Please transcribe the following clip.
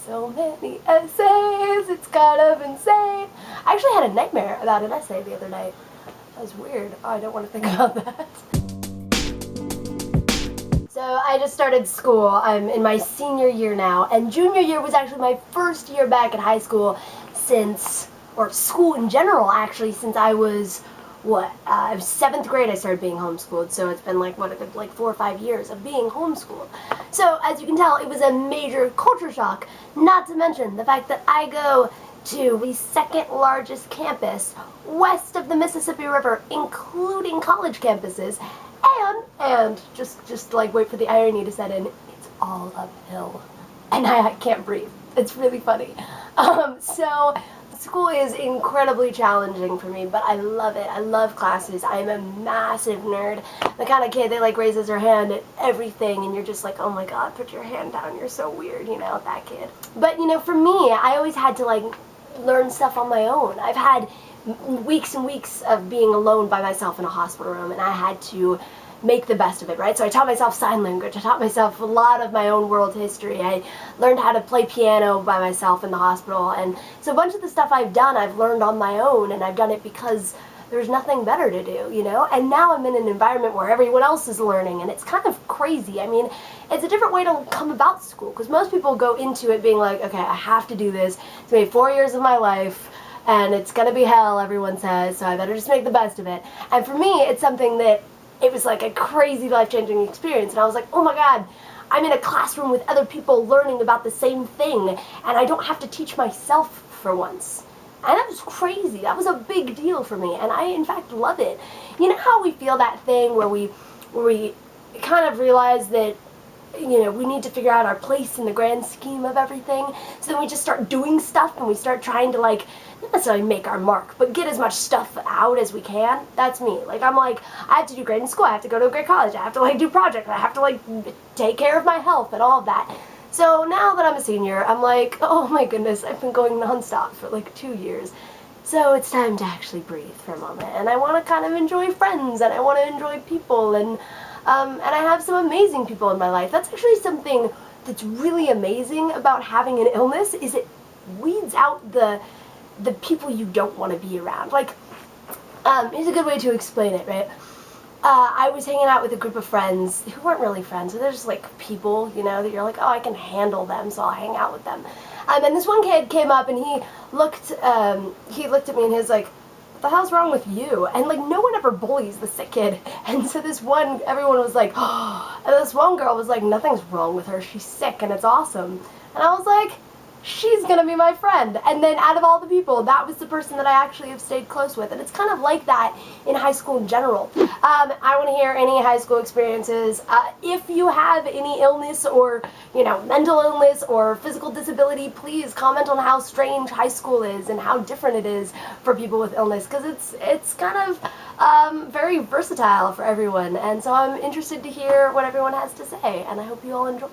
so many essays, it's kind of insane. I actually had a nightmare about an essay the other night. That was weird. Oh, I don't want to think about that. So I just started school. I'm in my senior year now, and junior year was actually my first year back at high school since, or school in general actually, since I was, seventh grade I started being homeschooled, so it's been like 4 or 5 years of being homeschooled. So as you can tell, it was a major culture shock, not to mention the fact that I go to the second largest campus west of the Mississippi River, including college campuses, and just like wait for the irony to set in, it's all uphill, and I can't breathe. It's really funny. So school is incredibly challenging for me, but I love it. I love classes. I'm a massive nerd. The kind of kid that like raises her hand at everything, and you're just like, oh my god, put your hand down. You're so weird, you know, that kid. But you know, for me, I always had to like learn stuff on my own. I've had weeks and weeks of being alone by myself in a hospital room, and I had to make the best of it, right? So I taught myself sign language. I taught myself a lot of my own world history. I learned how to play piano by myself in the hospital. And so a bunch of the stuff I've done, I've learned on my own, and I've done it because there's nothing better to do, you know? And now I'm in an environment where everyone else is learning, and it's kind of crazy. I mean, it's a different way to come about school, because most people go into it being like, okay, I have to do this. It's maybe 4 years of my life, and it's gonna be hell, everyone says, so I better just make the best of it. And for me, it's something that it was like a crazy life-changing experience, and I was like, oh my god, I'm in a classroom with other people learning about the same thing, and I don't have to teach myself for once. And that was crazy. That was a big deal for me, and I in fact love it. You know how we feel that thing where we kind of realize that, you know, we need to figure out our place in the grand scheme of everything, so then we just start doing stuff and we start trying to like, not necessarily make our mark, but get as much stuff out as we can. That's me. Like, I'm like, I have to do great in school, I have to go to a great college, I have to like do projects, I have to like take care of my health and all of that. So now that I'm a senior, I'm like, oh my goodness, I've been going nonstop for like 2 years. So it's time to actually breathe for a moment, and I want to kind of enjoy friends, and I want to enjoy people, and I have some amazing people in my life. That's actually something that's really amazing about having an illness, is it weeds out the people you don't want to be around. Like, here's a good way to explain it, right? I was hanging out with a group of friends who weren't really friends, so they're just like people, you know, that you're like, oh, I can handle them, so I'll hang out with them. And this one kid came up and he looked at me and he was like, what the hell's wrong with you? And like, no one ever bullies the sick kid. And so everyone was like, oh, and this one girl was like, nothing's wrong with her, she's sick and it's awesome. And I was like, she's gonna be my friend. And then out of all the people, that was the person that I actually have stayed close with. And it's kind of like that in high school in general. I want to hear any high school experiences. If you have any illness or, you know, mental illness or physical disability, please comment on how strange high school is and how different it is for people with illness, because it's kind of very versatile for everyone. And so I'm interested to hear what everyone has to say, and I hope you all enjoyed.